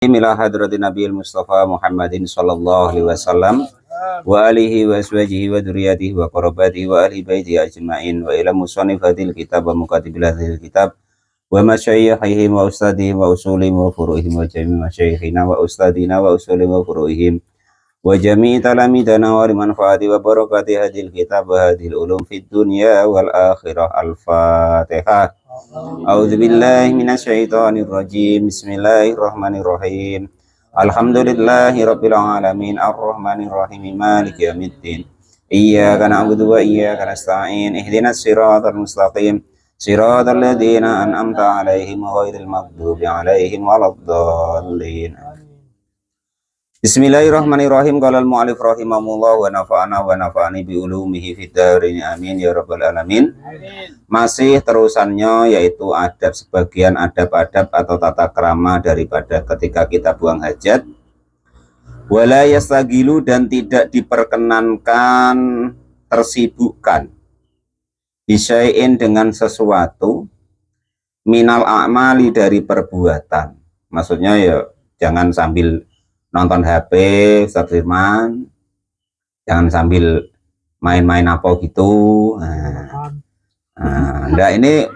Ila hadratin Nabiil Mustafa Muhammadin sallallahu alaihi wasallam wa alihi wa azwajihi wa dzurriyyatihi wa qarabatihi wa ahli baitihi ajma'in wa ila musannifil kitab wa mukatibil kitab wa masyayyikhihim wa ustadihim wa usulihim wa furu'ihim wa jami' masyayikhina wa ustadina wa usulihim wa furu'ihim wa jami' talamidana wa limanfaati wa barakati hadhil kitab wa hadhil ulum fid dunya wal akhirah. Al-Fatihah. A'udzu billahi minasyaitonir rajim. Bismillahirrahmanirrahim. Alhamdulillahirabbil alamin arrahmanir rahim maliki yaumiddin. Iyyaka na'budu wa iyyaka nasta'in. Ihdinas siratal mustaqim. Siratal ladzina an'amta 'alaihim ghairil maghdubi 'alaihim waladdallin. Bismillahirrahmanirrahim. Qala al-mu'allif rahimahullah wa nafa'ani bi ulumihi fid dharain amin ya rabbal alamin. Masih terusannya yaitu adab, sebagian adab-adab atau tata krama daripada ketika kita buang hajat. Wala yastagilu, dan tidak diperkenankan tersibukkan bisyai'in, dengan sesuatu, minal a'mali, dari perbuatan. Maksudnya ya jangan sambil nonton HP, Ustaz Firman, jangan sambil main-main apa gitu. Nah, ini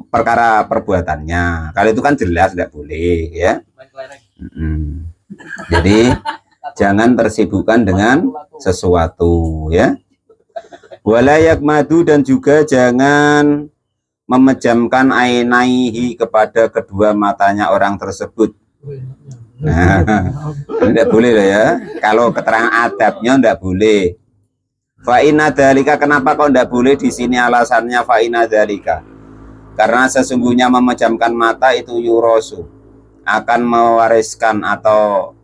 perkara perbuatannya. Kalau itu kan jelas tidak boleh, ya. Jadi jangan tersibukkan dengan sesuatu, ya. Walayak madu, dan juga jangan memejamkan ainaihi, kepada kedua matanya orang tersebut. Nah, tidak boleh loh ya. Kalau keterangan adabnya tidak boleh. Fa'inna dzalika, kenapa kok tidak boleh di sini alasannya fa'inna dzalika? Karena sesungguhnya memejamkan mata itu yurosu, akan mewariskan atau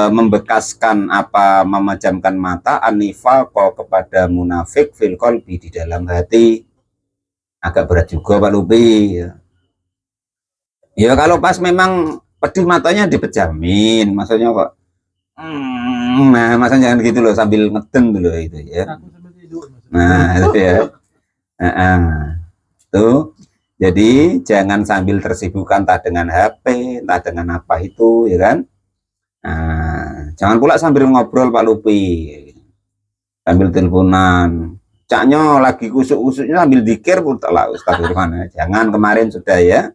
membekaskan apa memejamkan mata, anifaqo, kepada munafik, fil qalbi, di dalam hati. Agak berat juga Pak Lupi ya. Ya kalau pas memang pedih matanya dipejamin, maksudnya kok nah maksudnya jangan gitu loh, sambil ngeden dulu itu ya. Nah itu ya. Tuh, jadi jangan sambil tersibukkan entah dengan HP, entah dengan apa itu, ya kan. Nah, jangan pula sambil ngobrol Pak Lupi, sambil teleponan. Caknya lagi kusuk-kusuknya sambil dikir pun telah Ustaz Firman. Jangan, kemarin sudah ya.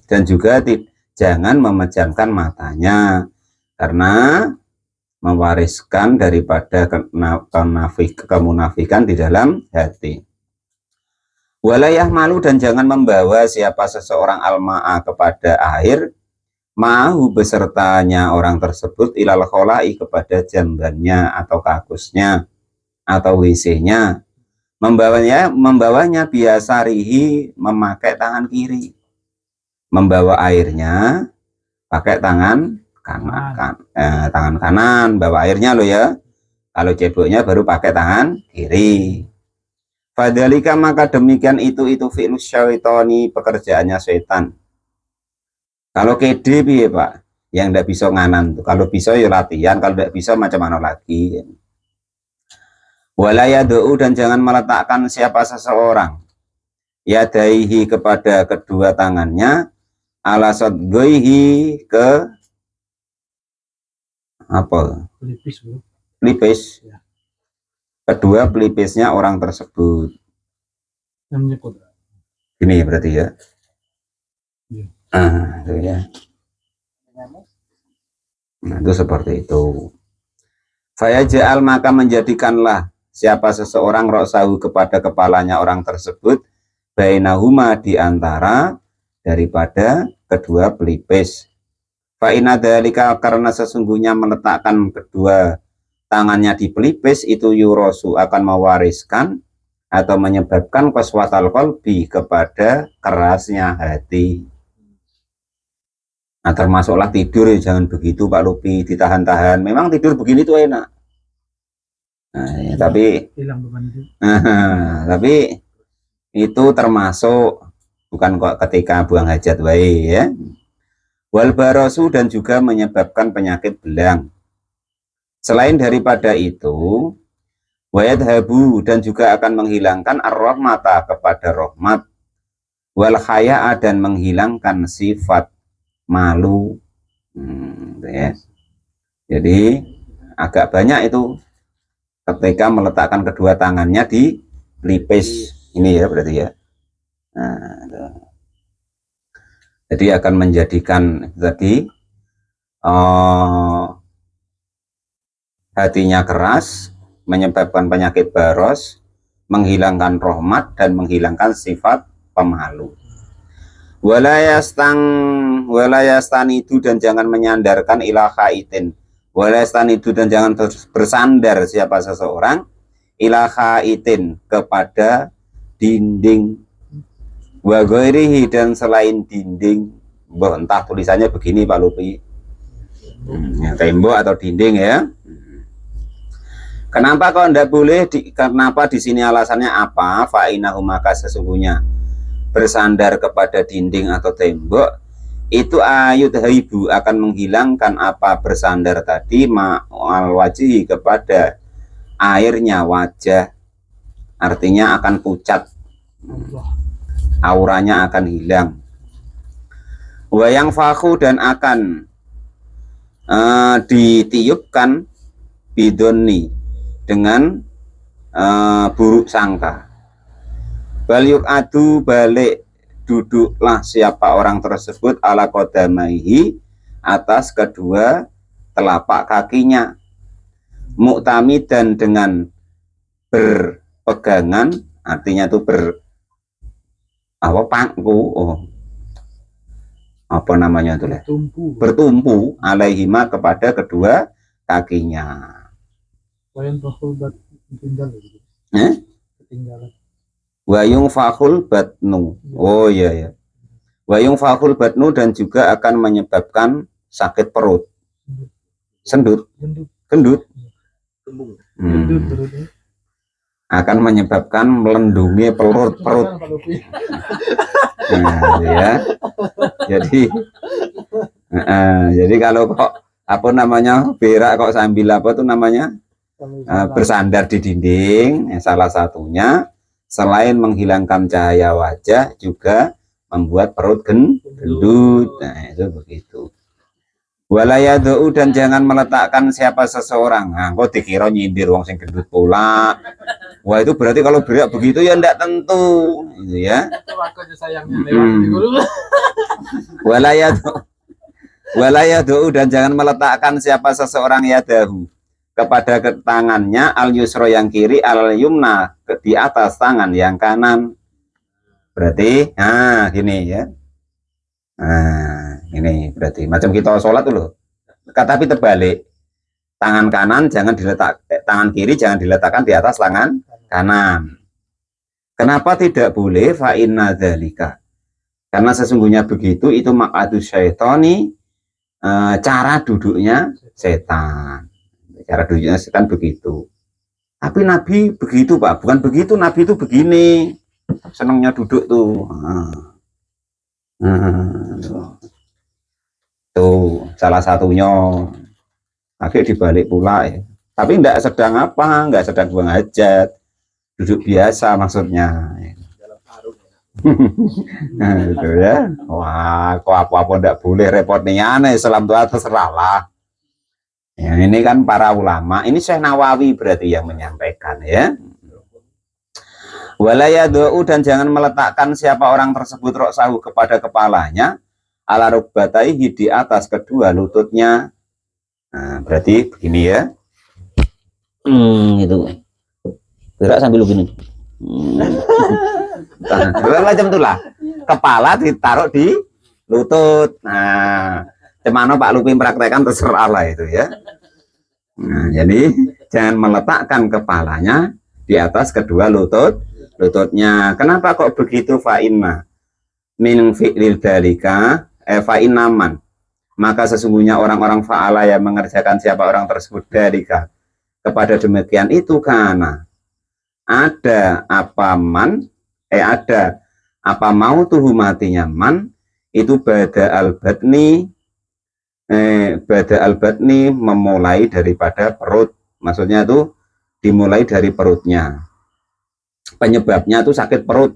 Dan juga jangan memejamkan matanya, karena mewariskan daripada kemunafikan di dalam hati. Walayah malu, dan jangan membawa siapa seseorang alma'a, kepada air, ma'ahu, besertanya orang tersebut, ilal khola'i, kepada jambannya atau kakusnya atau WC-nya. Membawanya biasa rihi, memakai tangan kiri. Membawa airnya pakai tangan kanan, bawa airnya loh ya. Kalau ceboknya baru pakai tangan kiri. Fadzalika, maka demikian itu fi'lus syaitani, pekerjaannya setan. Kalau kede piye Pak, yang tidak bisa nganan tuh. Kalau bisa ya latihan, kalau tidak bisa macam mana lagi. Wala yad'u, dan jangan meletakkan siapa seseorang yadaihi, kepada kedua tangannya, ala sadgoihi, ke apa? Pelipis. Kedua pelipisnya orang tersebut. Ini berarti ya. Itu ya. Nah, itu seperti itu. Fayaj'al, maka menjadikanlah siapa seseorang roksahu, kepada kepalanya orang tersebut, bainahuma, di antara daripada kedua pelipis. Fa'inna dzalika, karena sesungguhnya meletakkan kedua tangannya di pelipis itu yurosu, akan mewariskan atau menyebabkan qaswatal qalbi, kepada kerasnya hati. Nah termasuklah tidur ya, jangan begitu Pak Lupi, ditahan-tahan. Memang tidur begini tuh enak. Nah, ya, tapi itu termasuk bukan kok ketika buang hajat baik ya. Wal barosu, dan juga menyebabkan penyakit belang. Selain daripada itu, wayadhabu, dan juga akan menghilangkan ar-rahmata, kepada rahmat, wal haya'a, dan menghilangkan sifat malu. Gitu ya. Jadi agak banyak itu ketika meletakkan kedua tangannya di pelipis ini ya berarti ya. Nah, jadi akan menjadikan tadi hatinya keras, menyebabkan penyakit baros, menghilangkan rahmat dan menghilangkan sifat pemalu. Walayastan itu dan jangan menyandarkan ila khaitin. Walayastan itu dan jangan bersandar siapa seseorang ila khaitin kepada dinding. Wa ghairihi dan selain dinding. Entah tulisannya begini Pak Lupi. Tembok atau dinding ya. Kenapa kok tidak boleh? Kenapa di sini alasannya apa? Fa'inahu maka sesungguhnya bersandar kepada dinding atau tembok itu ayut haibu akan menghilangkan apa bersandar tadi ma'al wajhi kepada airnya wajah, artinya akan pucat, auranya akan hilang. Wayang faku dan akan ditiupkan bidoni dengan buruk sangka. Baliuk adu balik duduklah siapa orang tersebut ala qodamaihi atas kedua telapak kakinya, muktamidan dengan berpegangan, artinya itu bertumpu alaihima kepada kedua kakinya. Wayung fakhul batnu. Oh iya ya. Wayung fakhul batnu dan juga akan menyebabkan sakit perut. Gendut. Akan menyebabkan melendungi perut. Nah, ya. Jadi kalau kok berak kok sambil bersandar di dinding, salah satunya selain menghilangkan cahaya wajah juga membuat perut gendut. Nah itu begitu. Walayadu dan jangan meletakkan siapa seseorang. Nah, kok dikira nyindir wong sing gendut pula. Wah itu berarti kalau berak begitu ya ndak tentu, gitu ya. Walayadu dan jangan meletakkan siapa seseorang yadahu kepada tangannya al yusro yang kiri al yumna di atas tangan yang kanan. Berarti gini ya. Ini berarti macam kita sholat dulu. Tapi terbalik. Tangan kanan tangan kiri jangan diletakkan di atas tangan kanan. Kenapa tidak boleh? Fa inna dzalika. Karena sesungguhnya begitu itu maq'adus syaitani, cara duduknya setan. Cara duduknya setan begitu. Tapi Nabi begitu Pak, bukan begitu. Nabi itu begini, senangnya duduk tuh. Tuh salah satunya. Akhirnya dibalik pula ya. Tapi enggak sedang buang hajat, duduk biasa maksudnya. Nah, gitu ya. Wah, kok apa-apa enggak boleh repot nih aneh. Islam itu terserah lah. Ya, ini kan para ulama, ini Syekh Nawawi berarti yang menyampaikan ya. Walayadu dan jangan meletakkan siapa orang tersebut roksahu kepada kepalanya ala rukbataihi di atas kedua lututnya. Nah, berarti begini ya. Itu. Gerak sambil begini. Macam itulah. Kepala ditaruh di lutut. Nah, cemano Pak Lupi praktekkan terserah lah itu ya. Nah, jadi jangan meletakkan kepalanya di atas kedua lututnya. Kenapa kok begitu? Fa'inna min fi'lil dalika fa'innaman. Maka sesungguhnya orang-orang fa'ala yang mengerjakan siapa orang tersebut dalika kepada demikian itu karena ada apa mau tuh matinya man itu bada al-batni memulai daripada perut, maksudnya itu dimulai dari perutnya, penyebabnya itu sakit perut.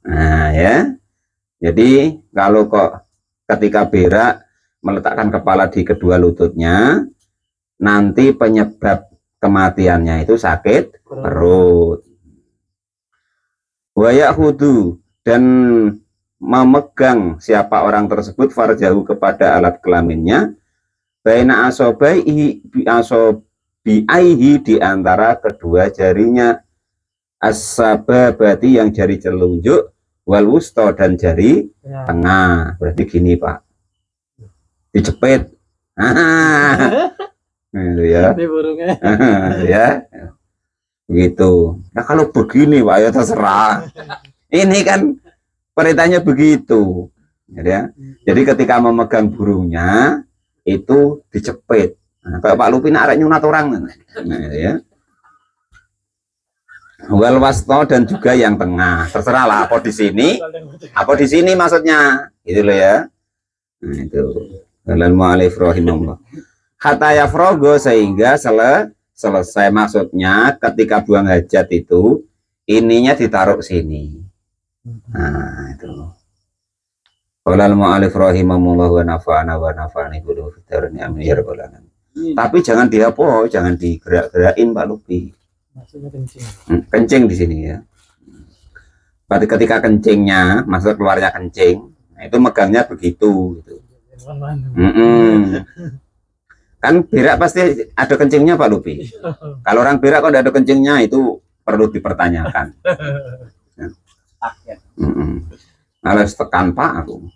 Nah ya, jadi kalau kok ketika berak meletakkan kepala di kedua lututnya, nanti penyebab kematiannya itu sakit perut. Wayak hudu, dan memegang siapa orang tersebut farjahu kepada alat kelaminnya, baina asobiaihi di antara kedua jarinya, as-sababati yang jari telunjuk, wal wusta dan jari tengah. Berarti gini Pak, dicepit. Itu ya. Ya. Begitu. Nah kalau begini Pak ya terserah. Ini kan perintahnya begitu. Ya. Jadi ketika memegang burungnya itu dicepit. Nah, Pak Lupin arek nyunat orang. Nah, ya. Wal wasto dan juga yang tengah. Terserah lah apa di sini maksudnya. Gitu loh ya. Nah, itu. Dalam mu'alif rahimahullah. Hatta yafrogo sehingga selesai, maksudnya ketika buang hajat itu ininya ditaruh sini. Nah itu. Qolal mu'alif rahimahullah wa nafa'ana wa nafa'ani bulu fitarni amin ya rabbal alamin. Tapi jangan dihapus, jangan digerak-gerakin Pak Lupi. Maksudnya kencing. Kencing di sini ya. Berarti ketika kencingnya, maksud keluarnya kencing, nah itu megangnya begitu gitu. Kan berak pasti ada kencingnya Pak Lupi. Kalau orang berak kok ada kencingnya itu perlu dipertanyakan. Alas tekan Pak aku.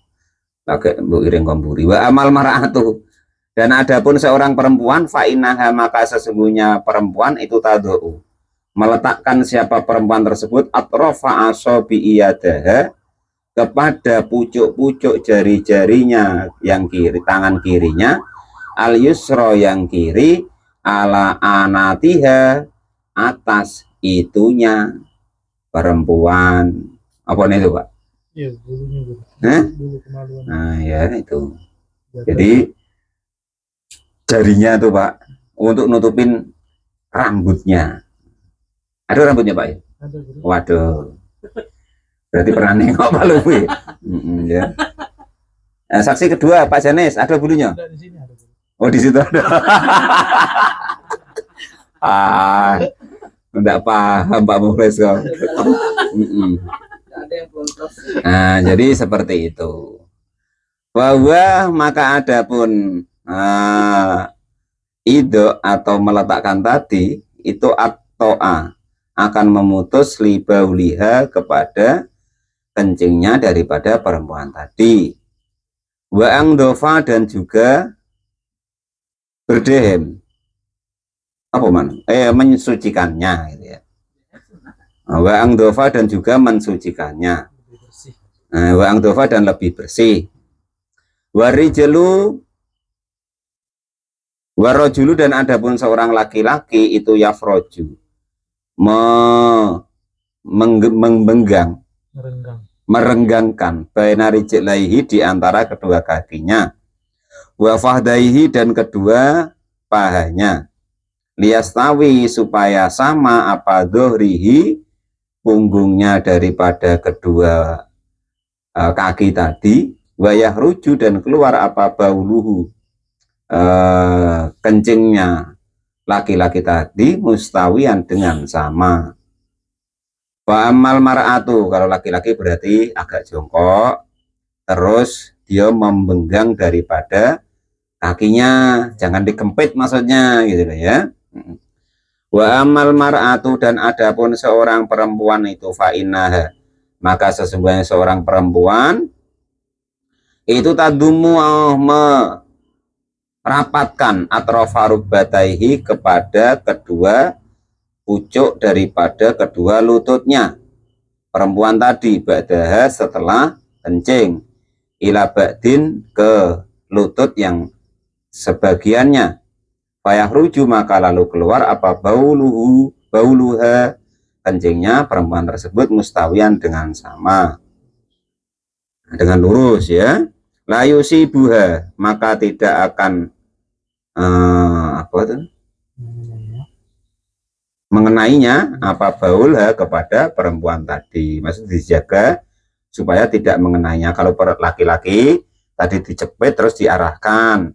Pakai Bu Iring Komburi. Wa amal mar'atu. Dan adapun seorang perempuan fa'inaha maka sesungguhnya perempuan itu tadu'u. Meletakkan siapa perempuan tersebut atrofa asobi iyadaha kepada pucuk-pucuk jari-jarinya yang kiri, tangan kirinya, al yusro yang kiri, ala anatiha atas itunya perempuan. Apa nih itu Pak? Iya, bulunya bulu kemaluan. Nah ya itu. Jadi jarinya tuh Pak untuk nutupin rambutnya. Ada rambutnya Pak ya? Ada. Waduh. Berarti pernah nengok Pak Lupi. Ya. Nah, saksi kedua Pak Janes, ada bulunya? Ada di sini, ada. Oh di situ ada. Enggak paham Pak Muflis kok. Nah, jadi seperti itu. Bahwa maka adapun ido atau meletakkan tadi itu atoa akan memutus libauliha kepada kencingnya daripada perempuan tadi. Wa angdofa dan juga berdehem. Apa man? Mensucikannya gitu ya. Wa angdofa dan juga mensucikannya. Wa angdofa dan lebih bersih. Warijelu warojulu dan adapun seorang laki-laki itu yafroju merenggangkan baina rijlaihi di antara kedua kakinya, wa fahdaihi dan kedua pahanya, liyastawi supaya sama apa dhuhrihi punggungnya daripada kedua kaki tadi, wa yahruju dan keluar apa bauluhu kencingnya laki-laki tadi mustawian dengan sama. Wa amal mar'atu kalau laki-laki berarti agak jongkok, terus dia membenggang daripada kakinya, jangan dikempit maksudnya gitu ya. Wa amal mar'atu dan adapun seorang perempuan itu fa'innaha maka sesungguhnya seorang perempuan itu tadumu merapatkan atrofa rubbataihi kepada kedua pucuk daripada kedua lututnya perempuan tadi, ba'daha setelah kencing, ila ba'din ke lutut yang sebagiannya, fayahruju maka lalu keluar apa bauluha kencingnya perempuan tersebut mustawian dengan sama, dengan lurus ya, layusi buha maka tidak akan apa itu mengenainya apa baulha kepada perempuan tadi, maksud dijaga supaya tidak mengenainya. Kalau laki-laki tadi dijepit terus diarahkan.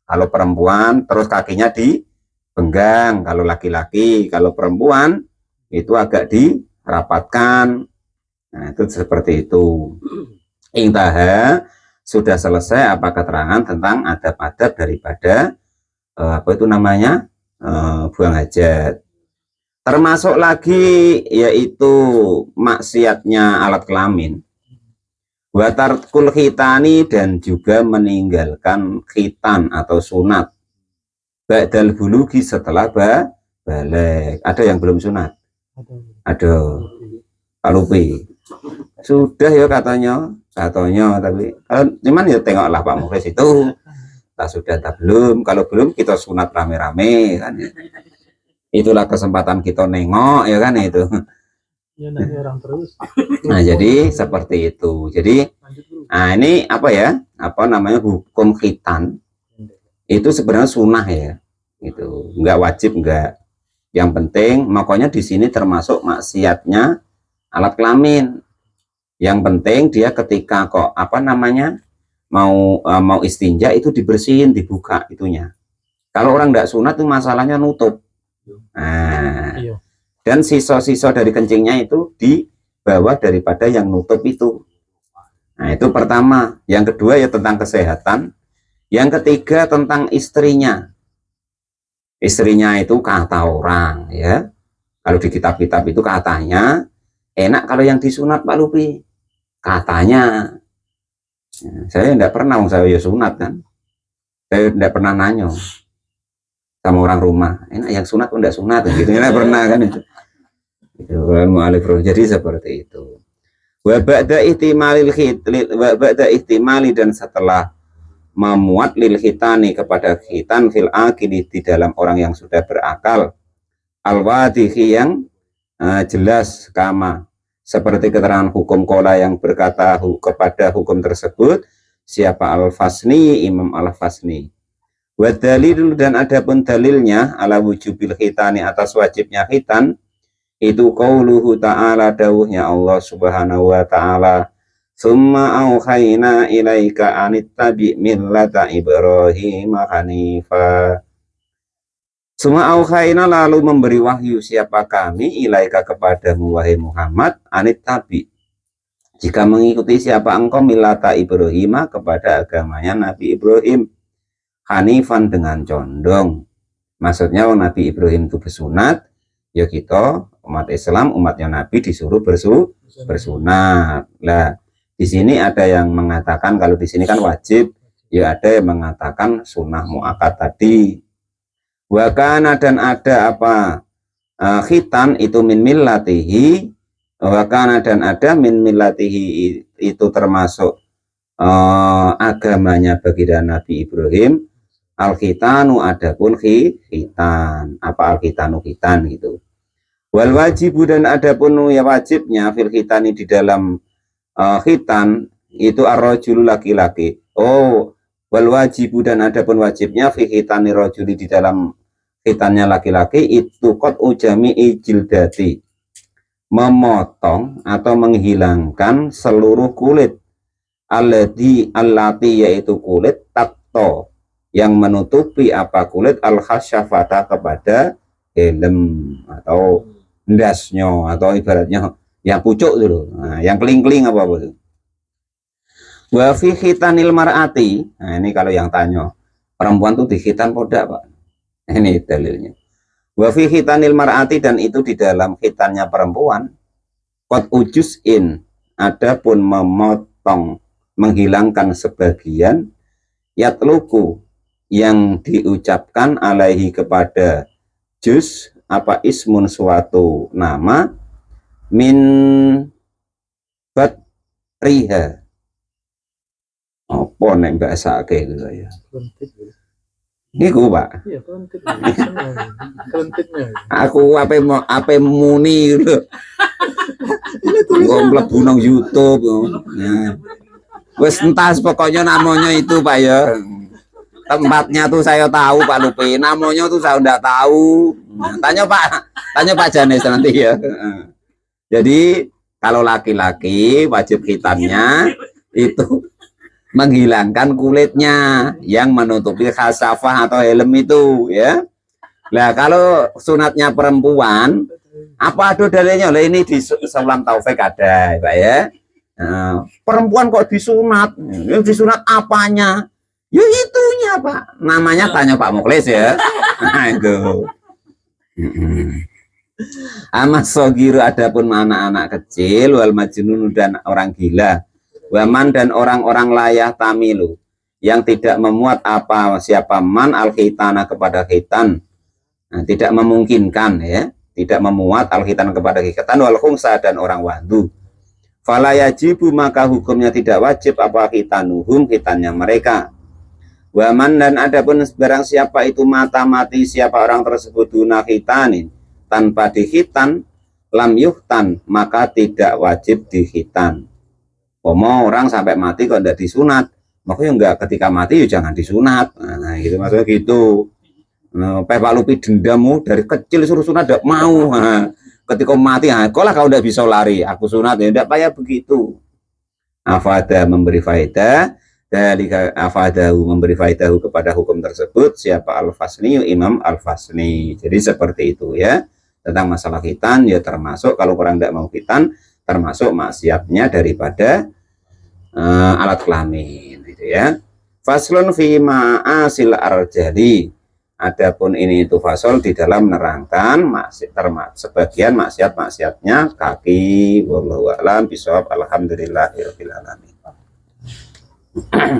Kalau perempuan terus kakinya dibenggang. Kalau laki-laki, kalau perempuan itu agak dirapatkan. Nah, itu seperti itu. Intaha, sudah selesai apa keterangan tentang adab-adab daripada apa itu namanya buang hajat. Termasuk lagi yaitu maksiatnya alat kelamin. Watarkul khitani, dan juga meninggalkan khitan atau sunat. Ba'dal bulugi, setelah balik. Ada yang belum sunat? Ada. Kalupi. Sudah ya katanya, tapi cuman ya tengoklah Pak Mukhlis itu. Tak sudah tak belum. Kalau belum kita sunat rame-rame kan. Itulah kesempatan kita nengok ya kan itu. Ya, orang terus. Nah, jadi seperti itu. Jadi nah ini apa ya? Apa namanya, hukum khitan itu sebenarnya sunnah ya. Itu enggak wajib, enggak. Yang penting makanya di sini termasuk maksiatnya alat kelamin. Yang penting dia ketika kok apa namanya mau istinja itu dibersihin, dibuka itunya. Kalau orang enggak sunat itu masalahnya nutup. Nah, dan sisa-sisa dari kencingnya itu dibawa daripada yang nutup itu. Nah, itu pertama. Yang kedua ya tentang kesehatan. Yang ketiga tentang istrinya. Istrinya itu kata orang ya. Kalau di kitab-kitab itu katanya enak kalau yang disunat Pak Lupi. Katanya. Saya enggak pernah, saya ya sunat kan. Saya enggak pernah nanya sama orang rumah, enak yang sunat atau enggak sunat gitu, enggak pernah kan itu. Itu kan mu'alif. Jadi seperti itu. Wa ba'da ihtimali, dan setelah memuat lil khitani, kepada khitan, fil akili, di dalam orang yang sudah berakal, al wadihi, yang jelas, kama, seperti keterangan hukum kola yang berkata kepada hukum tersebut siapa al-Fasni, Imam al-Fasni. Wa dalil, dan adapun dalilnya ala wujubil khitani, atas wajibnya khitan, itu qauluhu ta'ala, dawuhnya Allah subhanahu wa ta'ala, summa auhayna ilaika anittabi millata Ibrahim hanifa. Summa auhayna, lalu memberi wahyu siapa kami, ilaika, kepadamu wahai Muhammad, anittabi, jika mengikuti siapa engkau, millata Ibrahim, kepada agamanya Nabi Ibrahim, hanifan, dengan condong. Maksudnya Nabi Ibrahim itu bersunat, ya kita umat Islam, umatnya Nabi disuruh bersunat. Lah di sini ada yang mengatakan kalau di sini kan wajib, ya ada yang mengatakan sunnah muakkad tadi. Wakana, dan ada apa khitan itu min millatihi, wakana, dan ada min millatihi itu termasuk agamanya baginda Nabi Ibrahim. Al-khitanu, adapun khitan, apa al-khitanu, khitan gitu. Wal wajibu, dan adapun ya wajibnya fil khitani, di dalam khitan itu ar-rajulu, laki-laki. Oh, wal wajibu, dan adapun wajibnya fi khitani rajuli, di dalam khitannya laki-laki, itu qad ujami ijildati, memotong atau menghilangkan seluruh kulit, allati, yaitu kulit, takto, yang menutupi apa kulit, al-khasyafata, kepada helm atau ndasnya, atau ibaratnya yang pucuk dulu, nah, yang keling-keling apa itu. Wa fi khitanil mar'ati, nah ini kalau yang tanya perempuan tuh di khitan podak Pak, ini dalilnya. Wa fi khitanil mar'ati, dan itu di dalam khitannya perempuan, qad ujuzin, adapun memotong, menghilangkan sebagian, yatluku, yang diucapkan alaihi, kepada juz, apa ismun, suatu nama, min batriha, apa nek bahasa kayak gitu ya. Niku Pak. Iya, kelentiknya. Aku apa muni lho. Wong mlebu nang YouTube. Nah. Wes entas pokoknya namanya itu Pak ya. Tempatnya tuh saya tahu Pak Lupi, namanya tuh saya enggak tahu. Nah, tanya Pak Janes nanti ya. Jadi kalau laki-laki wajib khitannya itu menghilangkan kulitnya yang menutupi khasafah atau helm itu ya. Nah kalau sunatnya perempuan apa ada dalilnya? Lah ini di Sulam Taufik ada Pak ya. Nah, perempuan kok disunat? Ya, disunat apanya? Ya itunya Pak. Namanya tanya Pak Muklis ya. Nah itu. Amas sogiru adapun anak-anak kecil wal majnun dan orang gila waman dan orang-orang layah tamilu yang tidak memuat apa siapa man al khitana kepada khitan. Nah, tidak memungkinkan ya, tidak memuat al khitan kepada khitan wal khungsa dan orang wahdu. Fala yajibu maka hukumnya tidak wajib apa khitanuhum khitannya mereka. Waman dan adapun barang siapa itu mati siapa orang tersebut duna khitanin tanpa dikhitan lam yuhtan maka tidak wajib dikhitan. Orang sampai mati kok tidak disunat, makanya enggak ketika mati ya jangan disunat. Nah, gitu maksudnya gitu. Nah, Pak Lupi dendamu dari kecil suruh sunat tidak mau. Nah, ketika mati, nah, kok lah kau udah bisa lari, aku sunat ya tidak payah begitu. Afada memberi faedah dari afadahu memberi faedahu kepada hukum tersebut siapa Al-Fasni Imam Al-Fasni. Jadi seperti itu ya. Tentang masalah khitan ya termasuk kalau orang tidak mau khitan termasuk maksiatnya daripada alat kelamin gitu ya. Faslun fi ma'asil arjali. Adapun ini itu fasol di dalam menerangkan sebagian maksiat-maksiatnya kaki. Wallahu a'lam bishawab. Alhamdulillahirabbil alamin.